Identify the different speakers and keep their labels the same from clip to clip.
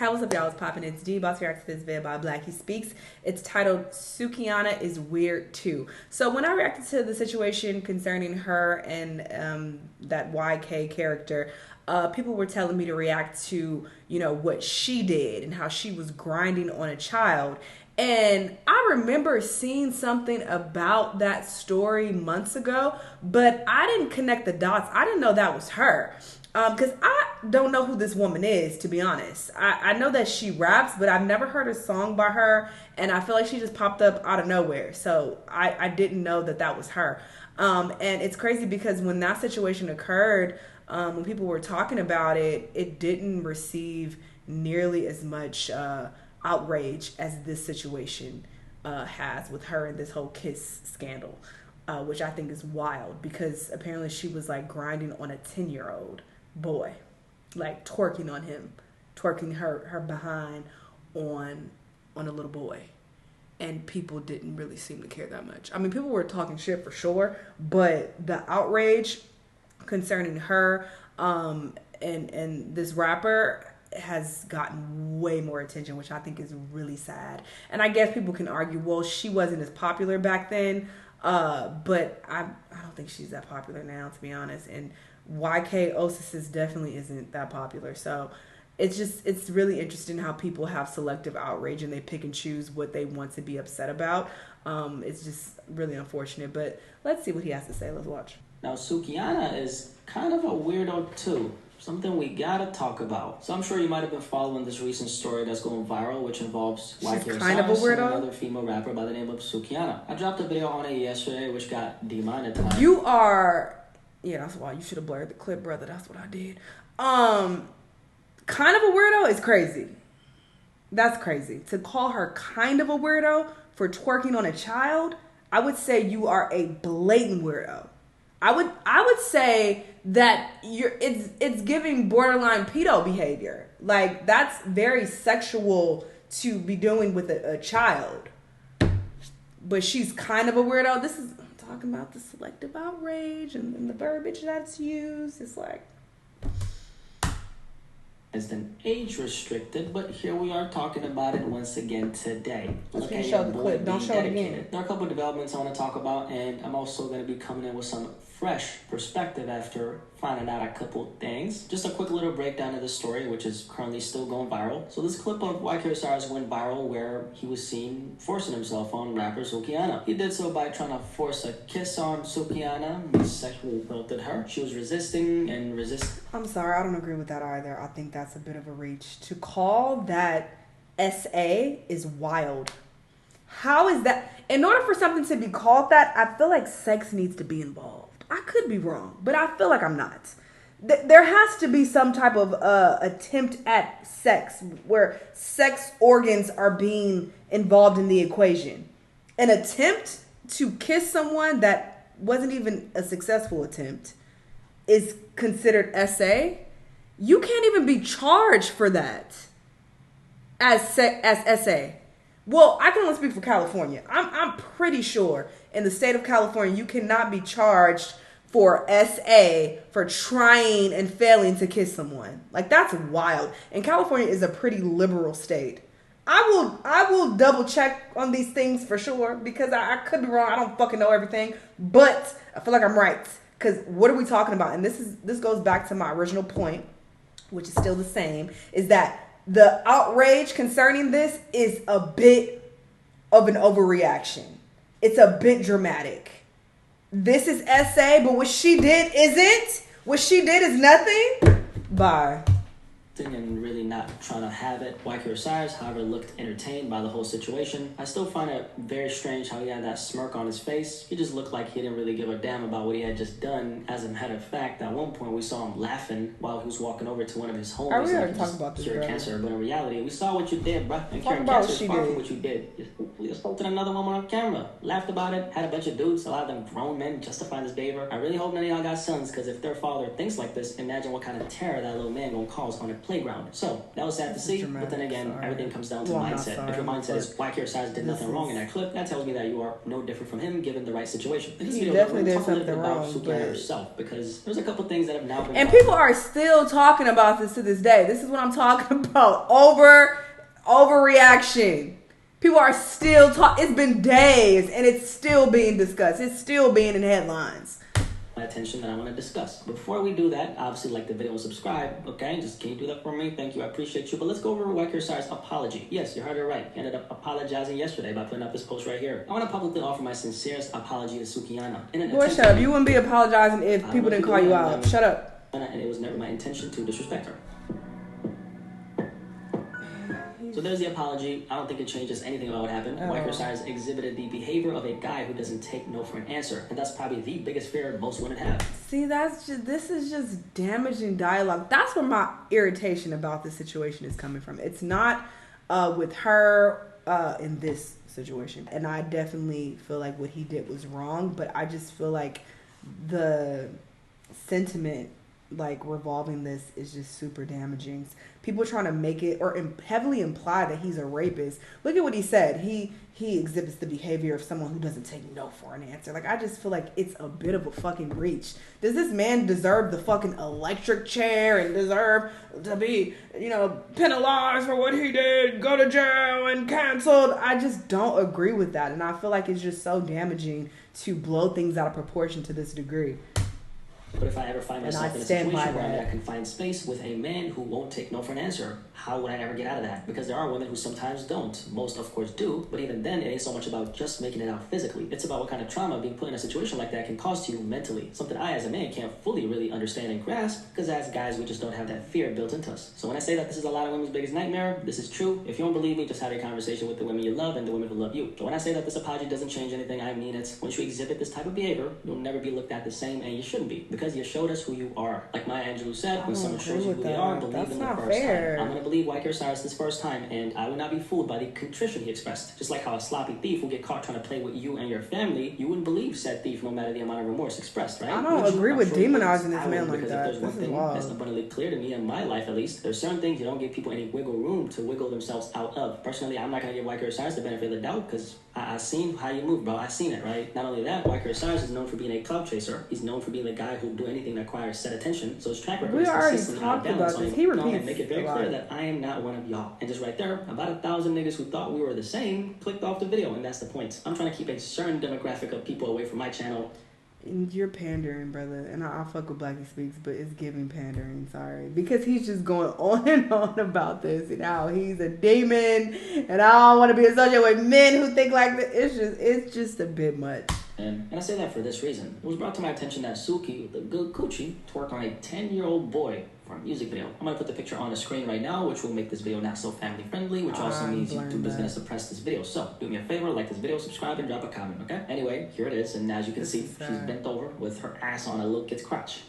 Speaker 1: Hey, what's up, y'all? It's poppin'. It's D. About to react to this vid by Black He Speaks. It's titled Sukihana is Weird Too. So when I reacted to the situation concerning her and that YK character, people were telling me to react to, what she did and how she was grinding on a child. And I remember seeing something about that story months ago, but I didn't connect the dots. I didn't know that was her. Because I don't know who this woman is, to be honest. I know that she raps, but I've never heard a song by her, and I feel like she just popped up out of nowhere. So I didn't know that was her. And it's crazy because when that situation occurred, when people were talking about it, it didn't receive nearly as much outrage as this situation has with her and this whole kiss scandal, which I think is wild because apparently she was like grinding on a 10-year-old boy, like twerking on him, twerking her behind on a little boy, and people didn't really seem to care that much. I mean, people were talking shit for sure, but the outrage concerning her and this rapper has gotten way more attention, which I think is really sad. And I guess people can argue, well, she wasn't as popular back then, but I don't think she's that popular now, to be honest. And YK Osis definitely isn't that popular. So it's really interesting how people have selective outrage and they pick and choose what they want to be upset about. It's just really unfortunate, but let's see what he has to say. Let's watch.
Speaker 2: Now, Sukihana is kind of a weirdo too. Something we gotta talk about. So I'm sure you might have been following this recent story that's going viral, which involves YK
Speaker 1: kind of a weirdo.
Speaker 2: And another female rapper by the name of Sukihana. I dropped a video on it yesterday, which got demonetized.
Speaker 1: You are... Yeah, that's why you should have blurred the clip, brother. That's what I did. Kind of a weirdo is crazy. That's crazy. To call her kind of a weirdo for twerking on a child, I would say you are a blatant weirdo. I would say that it's giving borderline pedo behavior. Like, that's very sexual to be doing with a child. But she's kind of a weirdo. This is talking about the selective outrage and the verbiage that's used. It's like...
Speaker 2: It's been age restricted, but here we are talking about it once again today.
Speaker 1: Okay, show the clip. Don't show it again.
Speaker 2: There are a couple of developments I want to talk about, and I'm also going to be coming in with some fresh perspective after finding out a couple things. Just a quick little breakdown of the story, which is currently still going viral. So this clip of YK Osiris went viral where he was seen forcing himself on rapper Sukihana. He did so by trying to force a kiss on Sukihana. He sexually assaulted her. She was resisting.
Speaker 1: I'm sorry, I don't agree with that either. I think that's a bit of a reach. To call that SA is wild. How is that? In order for something to be called that, I feel like sex needs to be involved. I could be wrong, but I feel like I'm not. There has to be some type of attempt at sex where sex organs are being involved in the equation. An attempt to kiss someone that wasn't even a successful attempt is considered SA. You can't even be charged for that as SA. Well, I can only speak for California. I'm pretty sure in the state of California, you cannot be charged for SA for trying and failing to kiss someone. Like, that's wild. And California is a pretty liberal state. I will double check on these things for sure because I could be wrong. I don't fucking know everything, but I feel like I'm right. Because what are we talking about? And this goes back to my original point, which is still the same, is that the outrage concerning this is a bit of an overreaction. It's a bit dramatic. This is SA, but what she did isn't. What she did is nothing. Bye.
Speaker 2: And really not trying to have it. YK Osiris, however, looked entertained by the whole situation. I still find it very strange how he had that smirk on his face. He just looked like he didn't really give a damn about what he had just done. As a matter of fact, at one point we saw him laughing while he was walking over to one of his homies.
Speaker 1: I really like to talk about this,
Speaker 2: cure cancer, but in reality, we saw what you did, bruh. And curing
Speaker 1: about
Speaker 2: cancer is far from what you did. You assaulted another woman on camera, laughed about it, had a bunch of dudes, a lot of them grown men, justifying this behavior. I really hope none of y'all got sons, because if their father thinks like this, imagine what kind of terror that little man gonna cause on a playground. So, So that was sad to see, but then again, everything comes down to mindset. If your mindset is YK Osiris did nothing wrong in that clip, that tells me that you are no different from him given the right situation. In this video,
Speaker 1: definitely did
Speaker 2: talk a little bit
Speaker 1: something
Speaker 2: about
Speaker 1: wrong,
Speaker 2: Sukihana herself, because there's a couple things that have now been
Speaker 1: and people are still talking about this to this day. This is what I'm talking about. Overreaction. People are still talking. It's been days and it's still being discussed. It's still being in headlines.
Speaker 2: My attention that I want to discuss. But before we do that, obviously like the video and subscribe, okay? Just can you do that for me? Thank you, I appreciate you. But let's go over YK Osiris' apology. Yes, you heard it right. He ended up apologizing yesterday by putting up this post right here. I want to publicly offer my sincerest apology to Sukihana.
Speaker 1: Boy, shut up. You wouldn't be apologizing if people didn't call you out. Shut up.
Speaker 2: And it was never my intention to disrespect her. So there's the apology. I don't think it changes anything about what happened. YK Osiris exhibited the behavior of a guy who doesn't take no for an answer. And that's probably the biggest fear most women have.
Speaker 1: See, this is just damaging dialogue. That's where my irritation about this situation is coming from. It's not with her in this situation. And I definitely feel like what he did was wrong. But I just feel like the sentiment like revolving this is just super damaging. People trying to make it or heavily imply that he's a rapist. Look at what he said. He exhibits the behavior of someone who doesn't take no for an answer. Like, I just feel like it's a bit of a fucking reach. Does this man deserve the fucking electric chair and deserve to be, penalized for what he did, go to jail and canceled? I just don't agree with that. And I feel like it's just so damaging to blow things out of proportion to this degree.
Speaker 2: But if I ever find myself in a situation where I'm in a confined space with a man who won't take no for an answer, how would I ever get out of that? Because there are women who sometimes don't. Most, of course, do. But even then, it ain't so much about just making it out physically. It's about what kind of trauma being put in a situation like that can cause to you mentally. Something I, as a man, can't fully really understand and grasp, because as guys, we just don't have that fear built into us. So when I say that this is a lot of women's biggest nightmare, this is true. If you don't believe me, just have a conversation with the women you love and the women who love you. So when I say that this apology doesn't change anything, I mean it. Once you exhibit this type of behavior, you'll never be looked at the same, and you shouldn't be, because you showed us who you are. Like Maya Angelou said, when someone shows you who they are, believe them the first time. I'm going to believe YK Osiris this first time, and I will not be fooled by the contrition he expressed. Just like how a sloppy thief will get caught trying to play with you and your family, you wouldn't believe said thief no matter the amount of remorse expressed, right?
Speaker 1: I don't agree with demonizing this man like that.
Speaker 2: There's one thing that's abundantly clear to me in my life, at least. There's certain things you don't give people any wiggle room to wiggle themselves out of. Personally, I'm not going to give YK Osiris the benefit of the doubt, because I seen how you move, bro. I seen it, right? Not only that, YK Osiris is known for being a clout chaser. He's known for being the guy who'll do anything that requires set attention. So his track record is consistently out of balance. So he repeats and make it very clear that I am not one of y'all. And just right there, about 1,000 niggas who thought we were the same clicked off the video, and that's the point. I'm trying to keep a certain demographic of people away from my channel.
Speaker 1: And you're pandering, brother. And I fuck with Blackie Speaks, but it's giving pandering, sorry. Because he's just going on and on about this and how he's a demon and I don't want to be associated with men who think like this. It's just a bit much.
Speaker 2: And I say that for this reason. It was brought to my attention that Suki, the good coochie, twerked on a 10-year-old boy for a music video. I'm going to put the picture on the screen right now, which will make this video not so family friendly, which also means YouTube is going to suppress this video. So do me a favor, like this video, subscribe, and drop a comment, okay? Anyway, here it is, and as you can see, she's bent over with her ass on a little kid's crotch.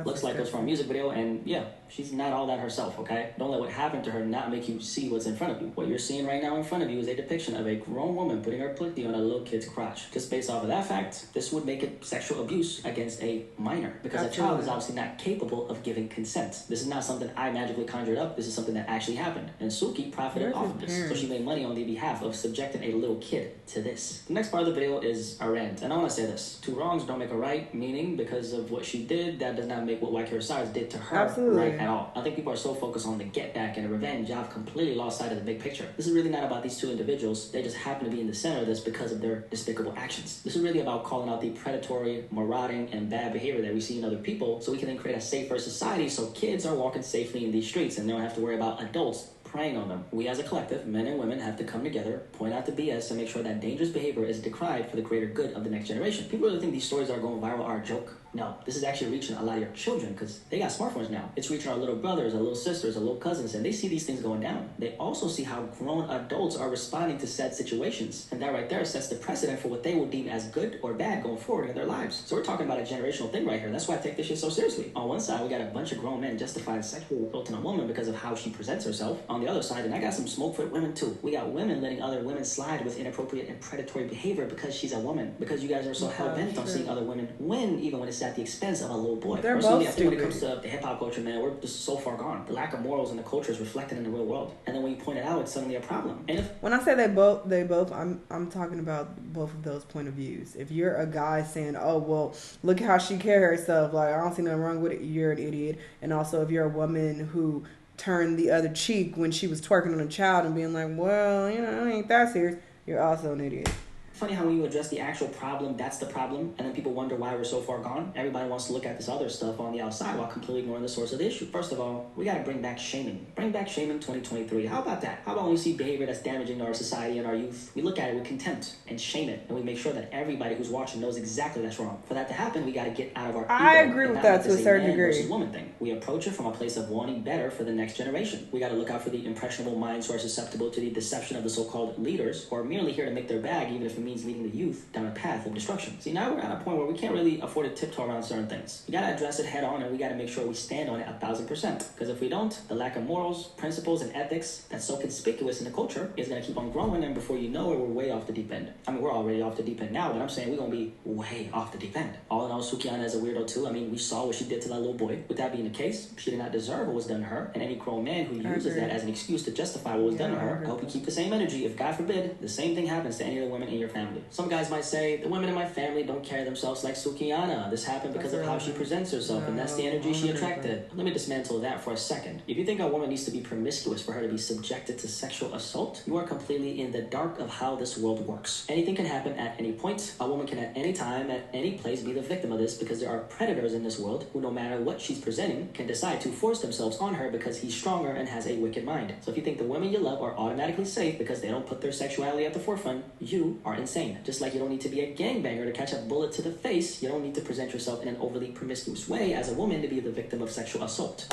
Speaker 2: Looks like it was from a music video, and yeah, she's not all that herself, okay? Don't let what happened to her not make you see what's in front of you. What you're seeing right now in front of you is a depiction of a grown woman putting her pussy on a little kid's crotch. Just based off of that fact, this would make it sexual abuse against a minor, because a child is obviously not capable of giving consent. This is not something I magically conjured up. This is something that actually happened, and Suki profited off of this, so she made money on the behalf of subjecting a little kid to this. The next part of the video is a rant, and I want to say this. Two wrongs don't make a right, meaning because of what she did, that does not make what YK Osiris did to her right at all. I think people are so focused on the get back and the revenge, I've completely lost sight of the big picture. This is really not about these two individuals. They just happen to be in the center of this because of their despicable actions. This is really about calling out the predatory, marauding, and bad behavior that we see in other people, so we can then create a safer society so kids are walking safely in these streets and they don't have to worry about adults preying on them. We as a collective, men and women, have to come together, point out the BS, and make sure that dangerous behavior is decried for the greater good of the next generation. People really think these stories are going viral are a joke. No, this is actually reaching a lot of your children, because they got smartphones now. It's reaching our little brothers, our little sisters, our little cousins, and they see these things going down. They also see how grown adults are responding to said situations, and that right there sets the precedent for what they will deem as good or bad going forward in their lives. So we're talking about a generational thing right here. That's why I take this shit so seriously. On one side, we got a bunch of grown men justifying sexual assault on a woman because of how she presents herself. On the other side, and I got some smoke for women too. We got women letting other women slide with inappropriate and predatory behavior because she's a woman. Because you guys are so hell-bent on seeing other women win, even when it's at the expense of a little boy.
Speaker 1: They're
Speaker 2: Personally,
Speaker 1: both
Speaker 2: I think when it
Speaker 1: stupid.
Speaker 2: comes to the hip-hop culture, man, we're just so far gone. The lack of morals in the culture is reflected in the real world. And then when you point it out, it's suddenly a problem. And
Speaker 1: when I say they both, I'm talking about both of those point of views. If you're a guy saying, oh, well, look how she carries herself, like, I don't see nothing wrong with it, you're an idiot. And also, if you're a woman who turned the other cheek when she was twerking on a child and being like, well, you know, it ain't that serious, you're also an idiot.
Speaker 2: Funny how when you address the actual problem, that's the problem, and then people wonder why we're so far gone. Everybody wants to look at this other stuff on the outside while completely ignoring the source of the issue. First of all, we gotta bring back shaming. Bring back shaming 2023. How about that? How about when we see behavior that's damaging to our society and our youth, we look at it with contempt and shame it, and we make sure that everybody who's watching knows exactly that's wrong. For that to happen, we gotta get out of our ego.
Speaker 1: I agree with that to a certain degree.
Speaker 2: Versus woman thing. We approach it from a place of wanting better for the next generation. We gotta look out for the impressionable minds who are susceptible to the deception of the so-called leaders, who are merely here to make their bag, even if it means leading the youth down a path of destruction. See, now we're at a point where we can't really afford to tiptoe around certain things. We gotta address it head on, and we gotta make sure we stand on it 1,000%. Because if we don't, the lack of morals, principles, and ethics that's so conspicuous in the culture is gonna keep on growing, and before you know it, we're way off the deep end. I mean, we're already off the deep end now, but I'm saying we're gonna be way off the deep end. All in all, Sukihana is a weirdo too. I mean, we saw what she did to that little boy. With that being the case, she did not deserve what was done to her, and any grown man who uses that as an excuse to justify what was done to her, I hope you keep the same energy if, God forbid, the same thing happens to any of the women in your family. Some guys might say, the women in my family don't carry themselves like Sukihana. This happened because of how she presents herself, and that's the energy she attracted. Let me dismantle that for a second. If you think a woman needs to be promiscuous for her to be subjected to sexual assault, you are completely in the dark of how this world works. Anything can happen at any point. A woman can at any time, at any place, be the victim of this because there are predators in this world who, no matter what she's presenting, can decide to force themselves on her because he's stronger and has a wicked mind. So if you think the women you love are automatically safe because they don't put their sexuality at the forefront, you are insane. Just like you don't need to be a gangbanger to catch a bullet to the face, you don't need to present yourself in an overly promiscuous way as a woman to be the victim of sexual assault.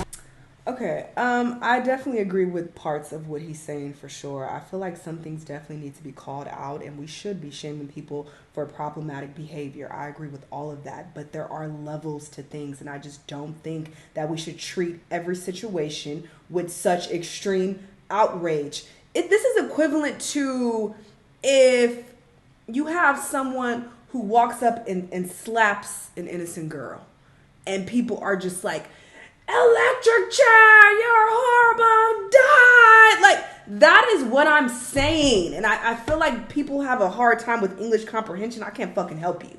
Speaker 1: Okay, I definitely agree with parts of what he's saying for sure. I feel like some things definitely need to be called out, and we should be shaming people for problematic behavior. I agree with all of that, but there are levels to things, and I just don't think that we should treat every situation with such extreme outrage. This is equivalent to if you have someone who walks up and slaps an innocent girl, and people are just like, electric chair, you're horrible, die. Like, that is what I'm saying. And I feel like people have a hard time with English comprehension. I can't fucking help you.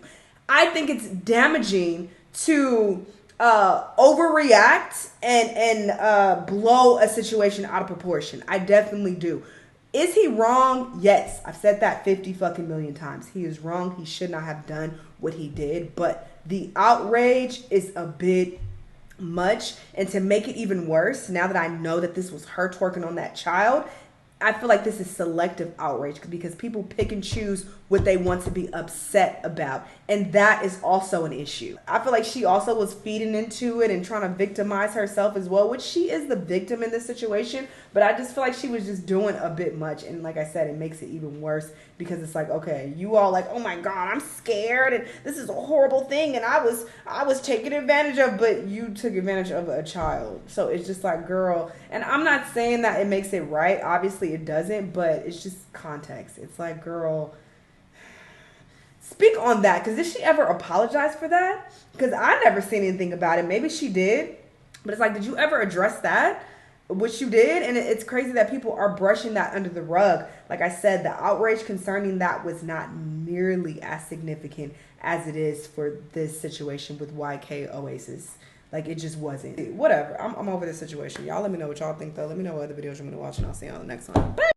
Speaker 1: I think it's damaging to overreact and blow a situation out of proportion. I definitely do. Is he wrong? Yes. I've said that 50 fucking million times. He is wrong. He should not have done what he did. But the outrage is a bit much, and to make it even worse, now that I know that this was her twerking on that child, I feel like this is selective outrage because people pick and choose what they want to be upset about, and that is also an issue. I feel like she also was feeding into it and trying to victimize herself as well, which she is the victim in this situation, but I just feel like she was just doing a bit much, and like I said, it makes it even worse because it's like, okay, you all like, oh my God, I'm scared, and this is a horrible thing, and I was taken advantage of, but you took advantage of a child. So it's just like, girl, and I'm not saying that it makes it right, obviously it doesn't, but it's just context. It's like, girl, speak on that, because did she ever apologize for that? Because I never seen anything about it. Maybe she did, but it's like, did you ever address that? What you did? And it's crazy that people are brushing that under the rug. Like I said, the outrage concerning that was not nearly as significant as it is for this situation with YK Oasis. Like, it just wasn't. Whatever. I'm over this situation. Y'all let me know what y'all think, though. Let me know what other videos you're going to watch, and I'll see you on the next one. Bye!